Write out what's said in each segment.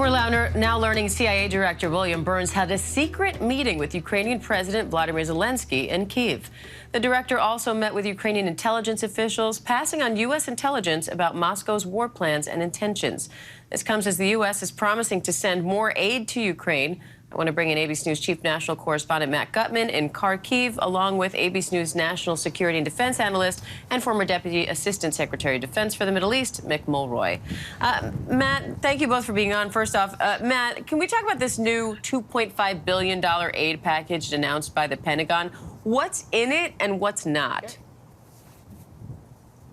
We're now learning CIA Director William Burns had a secret meeting with Ukrainian President Vladimir Zelenskyy in Kyiv. The director also met with Ukrainian intelligence officials, passing on U.S. intelligence about Moscow's war plans and intentions. This comes as the U.S. is promising to send more aid to Ukraine. I want to bring in ABC News Chief National Correspondent Matt Gutman in Kyiv, along with ABC News National Security and Defense Analyst and former Deputy Assistant Secretary of Defense for the Middle East, Mick Mulroy. Matt, thank you both for being on. First off, Matt, can we talk about this new $2.5 billion aid package announced by the Pentagon? What's in it and what's not?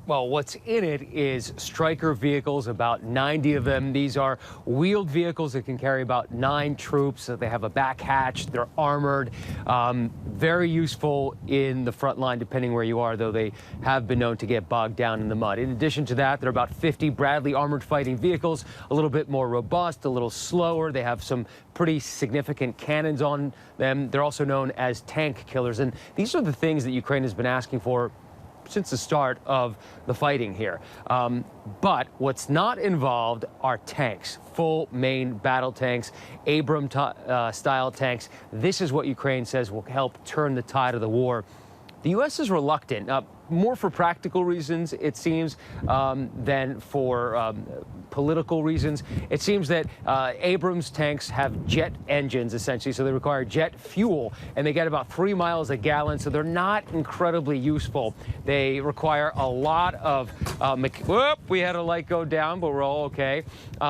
Well, what's in it is Stryker vehicles, about 90 of them. These are wheeled vehicles that can carry about 9 troops. They have a back hatch. They're armored. Very useful in the front line, depending where you are, though they have been known to get bogged down in the mud. In addition to that, there are about 50 Bradley armored fighting vehicles, a little bit more robust, a little slower. They have some pretty significant cannons on them. They're also known as tank killers. And these are the things that Ukraine has been asking for since the start of the fighting here. But what's not involved are tanks, full main battle tanks, Abrams-style tanks. This is what Ukraine says will help turn the tide of the war. The U.S. is reluctant, more for practical reasons, it seems, than for political reasons. It seems that Abrams tanks have jet engines, essentially, so they require jet fuel, and they get about 3 miles a gallon, so they're not incredibly useful. They require a lot of, we had a light go down, but we're all okay.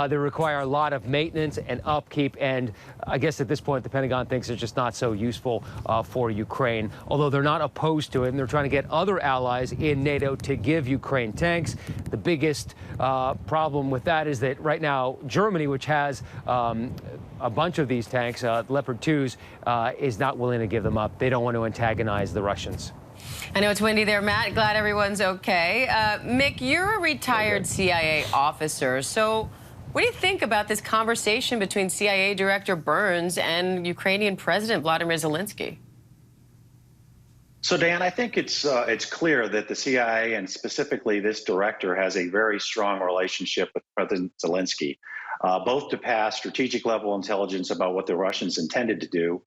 They require a lot of maintenance and upkeep, and I guess at this point, the Pentagon thinks it's just not so useful for Ukraine, although they're not opposed to it, and they're trying to get other allies in NATO to give Ukraine tanks. The biggest problem with that is that right now, Germany, which has a bunch of these tanks, Leopard 2s, is not willing to give them up. They don't want to antagonize the Russians. I know it's windy there, Matt. Glad everyone's okay. Mick, you're a retired CIA officer, so what do you think about this conversation between CIA Director Burns and Ukrainian President Vladimir Zelenskyy? So, Dan, I think it's clear that the CIA and specifically this director has a very strong relationship with President Zelenskyy, both to pass strategic level intelligence about what the Russians intended to do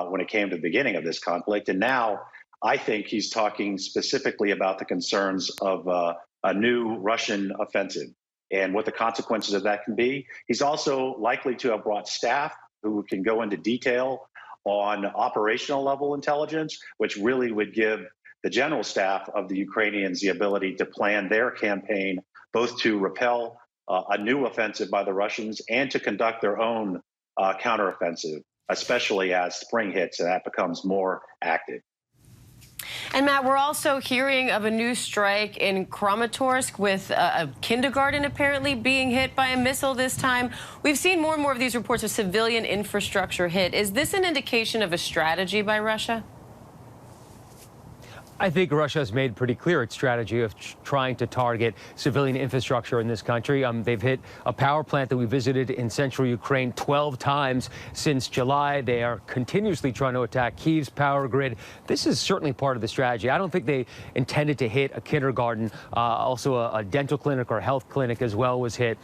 when it came to the beginning of this conflict. And now I think he's talking specifically about the concerns of a new Russian offensive and what the consequences of that can be. He's also likely to have brought staff who can go into detail on operational level intelligence, which really would give the general staff of the Ukrainians the ability to plan their campaign, both to repel a new offensive by the Russians and to conduct their own counteroffensive, especially as spring hits and that becomes more active. And Matt, we're also hearing of a new strike in Kramatorsk with a kindergarten apparently being hit by a missile this time. We've seen more and more of these reports of civilian infrastructure hit. Is this an indication of a strategy by Russia? I think Russia has made pretty clear its strategy of trying to target civilian infrastructure in this country. They've hit a power plant that we visited in central Ukraine 12 times since July. They are continuously trying to attack Kyiv's power grid. This is certainly part of the strategy. I don't think they intended to hit a kindergarten. Also, a dental clinic or health clinic as well was hit.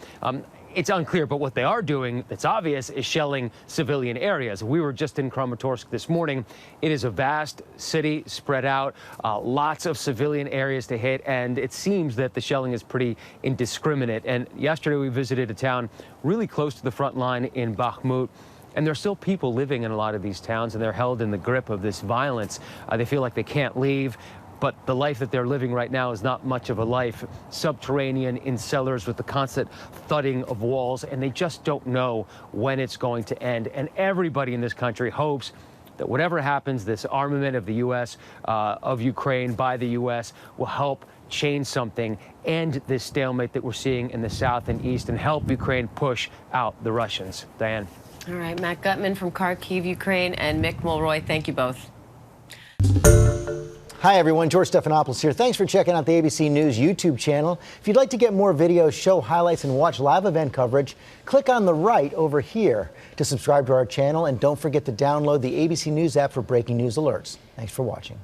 It's unclear, but what they are doing that's obvious is shelling civilian areas. We were just in Kramatorsk this morning. It is a vast city spread out, lots of civilian areas to hit, and it seems that the shelling is pretty indiscriminate. And yesterday we visited a town really close to the front line in Bakhmut. And there are still people living in a lot of these towns, and they're held in the grip of this violence. They feel like they can't leave. But the life that they're living right now is not much of a life. Subterranean, in cellars with the constant thudding of walls, and they just don't know when it's going to end. And everybody in this country hopes that whatever happens, this armament of the U.S., of Ukraine by the U.S., will help change something, end this stalemate that we're seeing in the south and east, and help Ukraine push out the Russians. Diane. All right, Matt Gutman from Kyiv, Ukraine, and Mick Mulroy, thank you both. Hi, everyone. George Stephanopoulos here. Thanks for checking out the ABC News YouTube channel. If you'd like to get more videos, show highlights, and watch live event coverage, click on the right over here to subscribe to our channel. And don't forget to download the ABC News app for breaking news alerts. Thanks for watching.